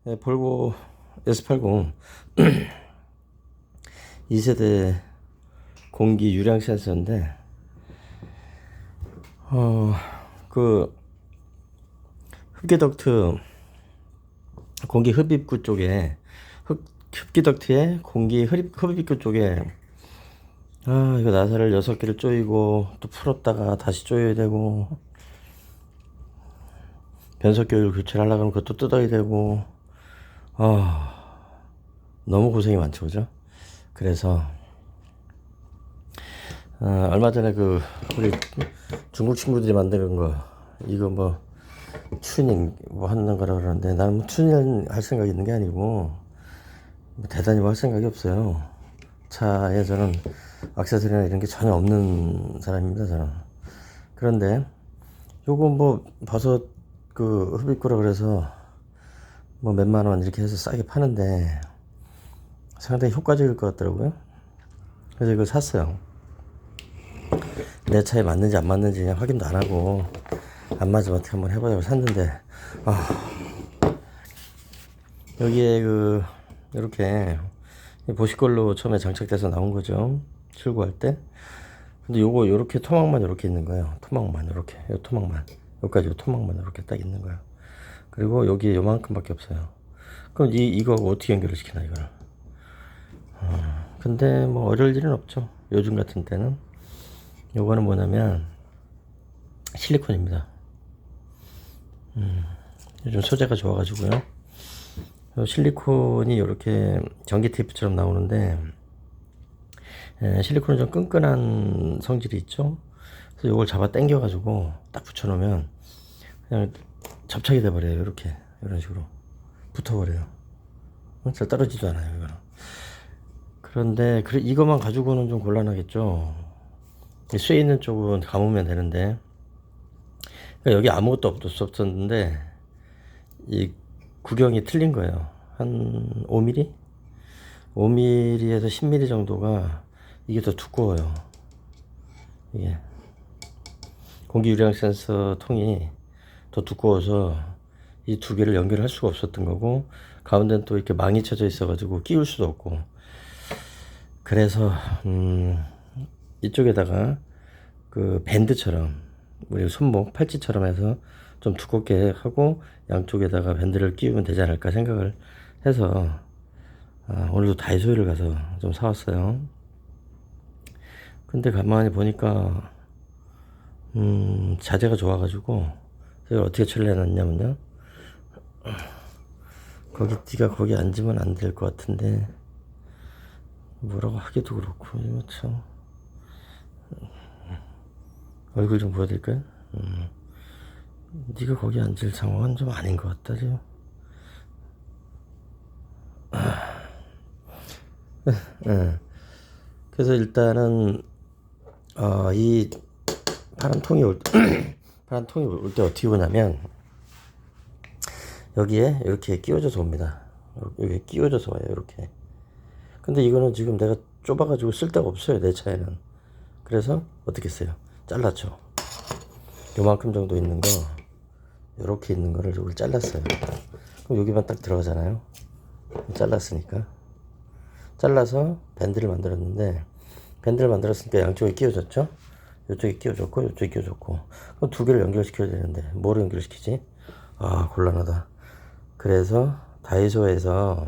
네, 볼보 S80 2세대 공기 유량 센서인데, 그 흡기 덕트, 공기 흡입구 쪽에 흡기 덕트에 공기 흡입구 쪽에 이거 나사를 6개를 조이고 또 풀었다가 다시 조여야 되고, 변속기를 교체를 하려고 하면 그것도 뜯어야 되고, 너무 고생이 많죠, 그죠? 그래서 얼마 전에 우리 중국 친구들이 만드는 거, 이거 뭐 튜닝 뭐 하는 거라 그러는데, 나는 뭐 튜닝 할 생각이 있는 게 아니고 뭐 대단히 뭐 할 생각이 없어요. 차에 저는 액세서리나 이런 게 전혀 없는 사람입니다, 저는. 그런데 요거 뭐 버섯 흡입구라 그래서 뭐 몇만 원 이렇게 해서 싸게 파는데 상당히 효과적일 것 같더라고요. 그래서 이걸 샀어요. 내 차에 맞는지 안 맞는지 그냥 확인도 안 하고, 안 맞으면 어떻게 한번 해보자고 샀는데, 여기에 이렇게 보시걸로 처음에 장착돼서 나온 거죠, 출고할 때. 근데 요거 요렇게 토막만 요렇게 있는 거예요. 토막만 요렇게, 요 토막만, 여기까지 요 토막만 요렇게 딱 있는 거예요. 그리고 여기에 요만큼밖에 없어요. 그럼 이거 어떻게 연결을 시키나, 이거를. 근데 뭐 어려울 일은 없죠, 요즘 같은 때는. 요거는 뭐냐면 실리콘입니다. 요즘 소재가 좋아가지고요. 요 실리콘이 이렇게 전기 테이프처럼 나오는데, 실리콘은 좀 끈끈한 성질이 있죠. 그래서 요걸 잡아 당겨가지고 딱 붙여놓으면 그냥 접착이 돼버려요. 이렇게, 이런 식으로 붙어버려요. 잘 떨어지지도 않아요, 이거는. 그런데 이것만 가지고는 좀 곤란하겠죠. 쇠 있는 쪽은 감으면 되는데, 그러니까 여기 아무것도 없었는데 이 구경이 틀린 거예요. 한 5mm? 5mm에서 10mm 정도가 이게 더 두꺼워요. 이게 공기 유량 센서 통이 더 두꺼워서 이 두 개를 연결할 수가 없었던 거고, 가운데는 또 이렇게 망이 쳐져 있어 가지고 끼울 수도 없고, 그래서 이쪽에다가 밴드처럼, 우리 손목 팔찌처럼 해서 좀 두껍게 하고 양쪽에다가 밴드를 끼우면 되지 않을까 생각을 해서 오늘도 다이소를 가서 좀 사왔어요. 근데 가만히 보니까 자재가 좋아가지고 이걸 어떻게 처리해놨냐면요, 네가 거기 앉으면 안 될 것 같은데 뭐라고 하기도 그렇고, 이거 참. 얼굴 좀 보여드릴까요? 네가 거기 앉을 상황은 좀 아닌 것 같다, 지금. 그래서 일단은 이 파란 통이 파란 통이 올 때 어떻게 오냐면, 여기에 이렇게 끼워져서 옵니다. 여기에 끼워져서 와요, 이렇게. 근데 이거는 지금 내가 좁아가지고 쓸 데가 없어요, 내 차에는. 그래서 어떻게 했어요? 잘랐죠. 요만큼 정도 있는 거, 요렇게 있는 거를 여기 잘랐어요. 그럼 여기만 딱 들어가잖아요. 잘랐으니까. 잘라서 밴드를 만들었는데, 밴드를 만들었으니까 양쪽에 끼워졌죠. 이쪽에 끼워졌고 이쪽에 끼워졌고, 그럼 두 개를 연결시켜야 되는데 뭐로 연결시키지? 곤란하다. 그래서 다이소에서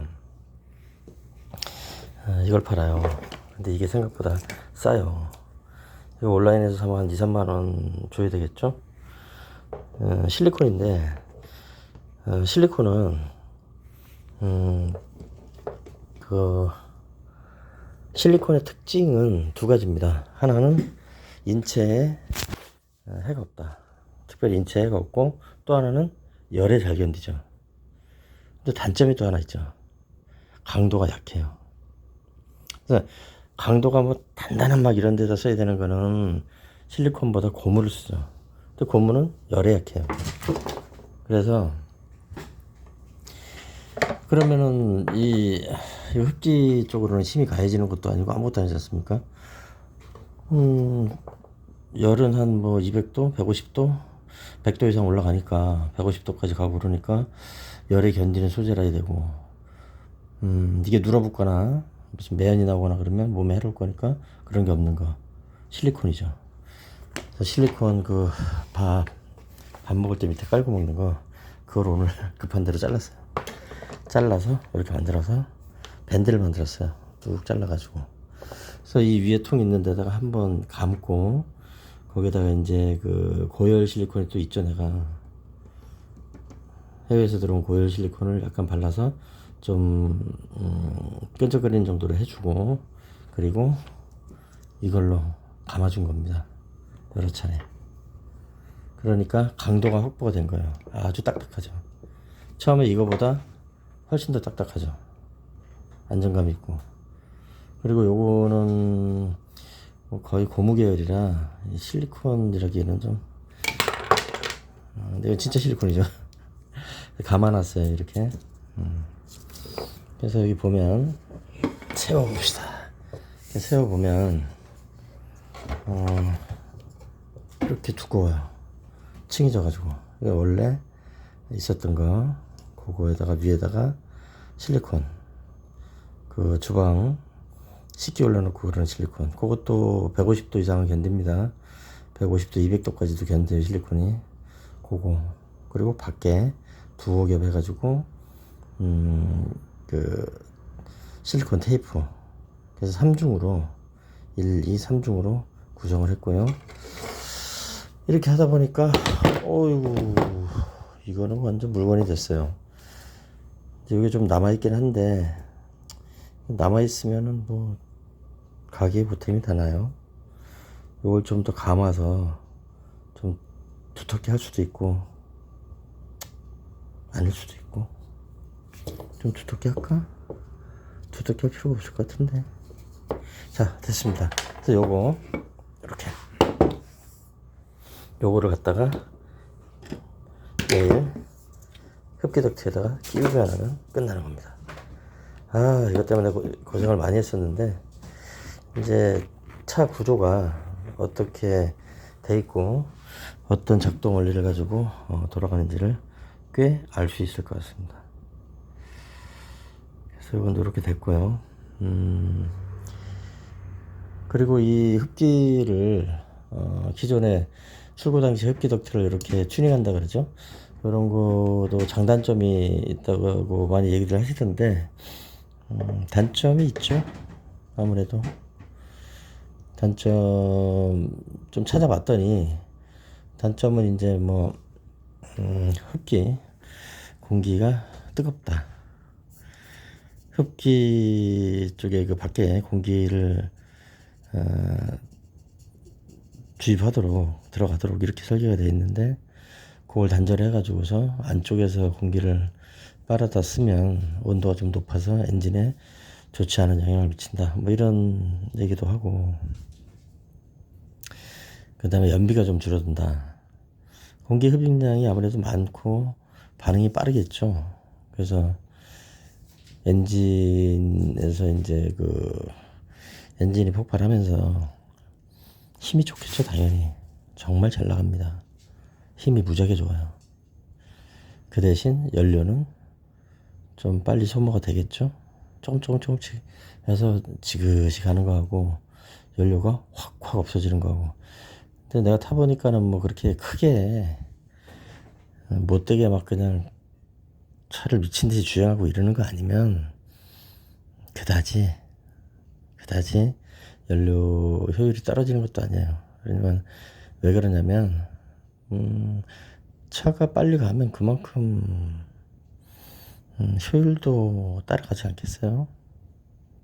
이걸 팔아요. 근데 이게 생각보다 싸요. 이거 온라인에서 사면 한 2, 3만 원 줘야 되겠죠? 실리콘인데, 실리콘은 실리콘의 특징은 두 가지입니다. 하나는 인체에 해가 없다. 특별히 인체에 해가 없고, 또 하나는 열에 잘 견디죠. 근데 단점이 또 하나 있죠. 강도가 약해요. 그래서 강도가 뭐 단단한 막 이런 데다 써야 되는 거는 실리콘보다 고무를 쓰죠. 근데 고무는 열에 약해요. 그래서 그러면은 이 흡기 쪽으로는 힘이 가해지는 것도 아니고 아무것도 아니지 않습니까? 열은 한 뭐 200도, 150도, 100도 이상 올라가니까, 150도까지 가고 그러니까 열에 견디는 소재라 해야 되고, 이게 눌어붙거나 무슨 매연이 나거나 그러면 몸에 해로울 거니까 그런 게 없는 거. 실리콘이죠. 그래서 실리콘 밥 먹을 때 밑에 깔고 먹는 거, 그걸 오늘 급한 대로 잘랐어요. 잘라서 이렇게 만들어서 밴드를 만들었어요. 뚝 잘라가지고. 그래서 이 위에 통 있는 데다가 한번 감고, 거기다가 이제 그 고열 실리콘이 또 있죠. 내가 해외에서 들어온 고열 실리콘을 약간 발라서 좀 끈적거리는 정도로 해주고, 그리고 이걸로 감아준 겁니다. 여러 차례. 그러니까 강도가 확보가 된 거예요. 아주 딱딱하죠. 처음에 이거보다 훨씬 더 딱딱하죠. 안정감 있고. 그리고 요거는 거의 고무 계열이라 실리콘이라기에는 좀, 근데 이건 진짜 실리콘이죠. 감아놨어요, 이렇게. 그래서 여기 보면 세워봅시다. 세워보면 이렇게 두꺼워요. 층이 져가지고. 이게 원래 있었던 거, 그거에다가 위에다가 실리콘, 그 주방 식기 올려놓고 그런 실리콘, 그것도 150도 이상은 견딥니다. 150도 200도까지도 견뎌요, 실리콘이. 그거. 그리고 밖에 두어 겹 해가지고 그 실리콘 테이프, 그래서 3중으로 1, 2, 3중으로 구성을 했고요. 이렇게 하다 보니까 어이구, 이거는 완전 물건이 됐어요. 이게 좀 남아있긴 한데, 남아있으면은 뭐 가게에 보탬이 되나요? 이걸 좀 더 감아서 좀 두텁게 할 수도 있고 아닐 수도 있고. 좀 두텁게 할까? 두텁게 할 필요가 없을 것 같은데. 자, 됐습니다. 그래서 요거 이렇게, 요거를 갖다가 내일 흡기 덕트에다가 끼우기만 하면 끝나는 겁니다. 아, 이것 때문에 고생을 많이 했었는데, 이제 차 구조가 어떻게 돼 있고 어떤 작동 원리를 가지고 돌아가는지를 꽤 알 수 있을 것 같습니다. 그래서 이건 이렇게 됐고요. 그리고 이 흡기를 기존에 출고 당시 흡기 덕트를 이렇게 튜닝한다 그러죠. 그런 것도 장단점이 있다고 많이 얘기를 하시던데, 단점이 있죠. 아무래도 단점 좀 찾아봤더니, 단점은 이제 뭐 흡기 공기가 뜨겁다. 흡기 쪽에 그 밖에 공기를 주입하도록 들어가도록 이렇게 설계가 되어 있는데, 그걸 단절해 가지고서 안쪽에서 공기를 빨아다 쓰면 온도가 좀 높아서 엔진에 좋지 않은 영향을 미친다, 뭐 이런 얘기도 하고, 그 다음에 연비가 좀 줄어든다. 공기 흡입량이 아무래도 많고 반응이 빠르겠죠. 그래서 엔진에서 이제 엔진이 폭발하면서 힘이 좋겠죠, 당연히. 정말 잘 나갑니다. 힘이 무지하게 좋아요. 그 대신 연료는 좀 빨리 소모가 되겠죠. 조금씩 해서 지그시 가는 거하고, 연료가 확 없어지는 거하고. 근데 내가 타보니까는 뭐 그렇게 크게 못되게 막 그냥 차를 미친 듯이 주행하고 이러는 거 아니면 그다지 연료 효율이 떨어지는 것도 아니에요. 그러면 왜 그러냐면 차가 빨리 가면 그만큼 효율도 따라가지 않겠어요?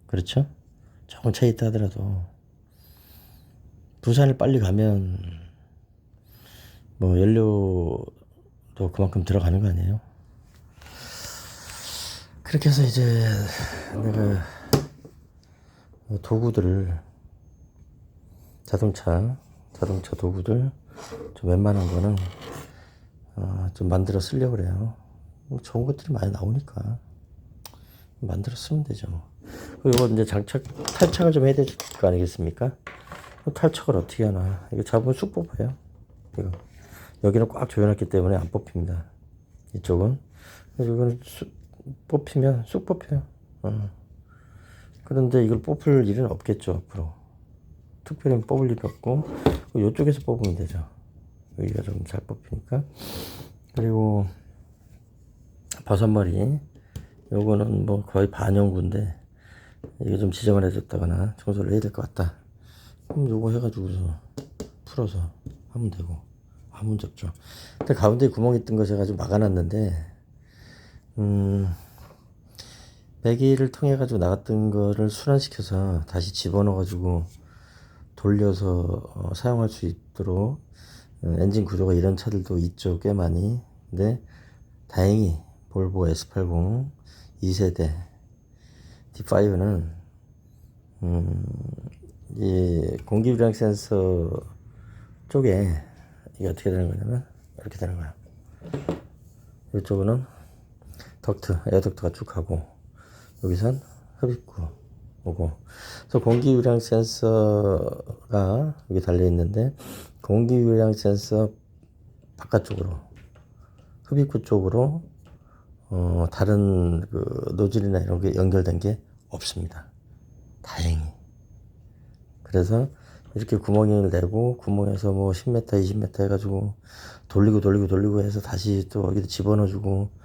그렇죠? 조금 차 있다 하더라도 부산을 빨리 가면 뭐 연료도 그만큼 들어가는 거 아니에요? 그렇게 해서 이제 내가 도구들을, 자동차 도구들 좀 웬만한 거는 좀 만들어 쓰려고 그래요. 좋은 것들이 많이 나오니까 만들어 쓰면 되죠. 그리고 이거 이제 탈착을 좀 해야 될 거 아니겠습니까? 탈착을 어떻게 하나. 이거 잡으면 쑥 뽑아요. 이거. 여기는 꽉 조여놨기 때문에 안 뽑힙니다. 이쪽은. 그래서 이건 뽑히면 쑥 뽑혀요. 그런데 이걸 뽑을 일은 없겠죠, 앞으로. 특별히 뽑을 일이 없고, 이쪽에서 뽑으면 되죠. 여기가 좀 잘 뽑히니까. 그리고 버섯머리, 요거는 뭐 거의 반영구인데, 이게 좀 지저분해 졌다거나 청소를 해야 될 것 같다. 그럼 요거 해가지고서 풀어서 하면 되고, 아무 문제 없죠. 근데 가운데 구멍이 뜬 거 제가 좀 막아놨는데, 배기를 통해 가지고 나갔던 거를 순환시켜서 다시 집어넣어 가지고 돌려서 사용할 수 있도록 엔진 구조가 이런 차들도 있죠, 꽤 많이. 근데 다행히 볼보 S80 2세대 D5는 이 공기유량 센서 쪽에 이게 어떻게 되는 거냐면 이렇게 되는 거야. 이쪽은 덕트, 에어덕트가 쭉 가고, 여기선 흡입구 오고. 그래서 공기유량 센서가 여기 달려 있는데, 공기유량 센서 바깥쪽으로, 흡입구 쪽으로 다른 그 노즐이나 이런 게 연결된 게 없습니다. 다행히. 그래서 이렇게 구멍을 내고, 구멍에서 뭐 10m, 20m 해가지고 돌리고 해서 다시 또 여기다 집어넣어주고,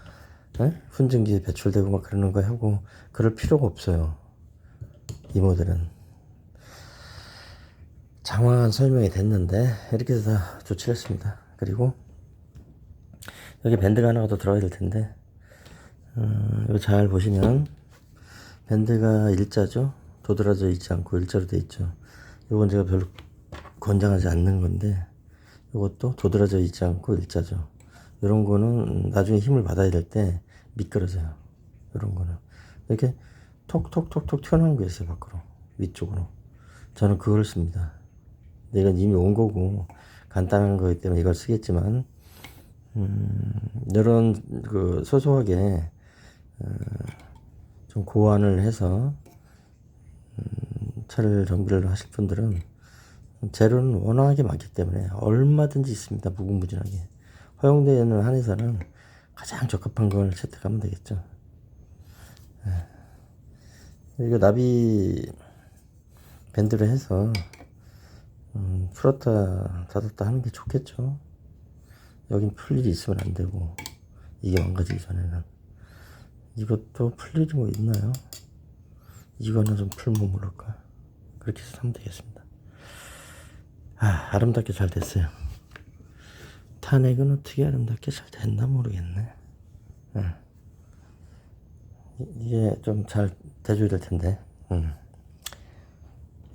훈증기 배출되고 막 그러는 거 하고 그럴 필요가 없어요. 이 모델은. 장황한 설명이 됐는데 이렇게 해서 다 조치를 했습니다. 그리고 여기 밴드가 하나가 더 들어가야 될 텐데, 이거 잘 보시면 밴드가 일자죠. 도드라져 있지 않고 일자로 돼 있죠. 이건 제가 별로 권장하지 않는 건데, 이것도 도드라져 있지 않고 일자죠. 이런 거는 나중에 힘을 받아야 될 때 미끄러져요. 이런 거는 이렇게 톡톡톡톡 튀어나온 게 있어요, 밖으로, 위쪽으로. 저는 그걸 씁니다. 근데 이건 이미 온 거고 간단한 거기 때문에 이걸 쓰겠지만, 이런 그 소소하게 좀 고안을 해서 차를 정비를 하실 분들은 재료는 워낙에 많기 때문에 얼마든지 있습니다. 무궁무진하게. 허용되어 있는 한에서는 가장 적합한 걸 채택하면 되겠죠. 이거 나비 밴드를 해서 풀었다 닫았다 하는 게 좋겠죠. 여긴 풀 일이 있으면 안 되고, 이게 망가지기 전에는. 이것도 풀 일이 뭐 있나요? 이거는 좀 풀면 모를까. 그렇게 해서 하면 되겠습니다. 아름답게 잘 됐어요. 탄핵은 어떻게 아름답게 잘 됐나 모르겠네. 이게 좀 잘 돼줘야 될 텐데.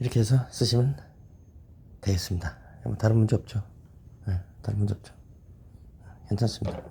이렇게 해서 쓰시면 되겠습니다. 다른 문제 없죠. 다른 문제 없죠. 괜찮습니다.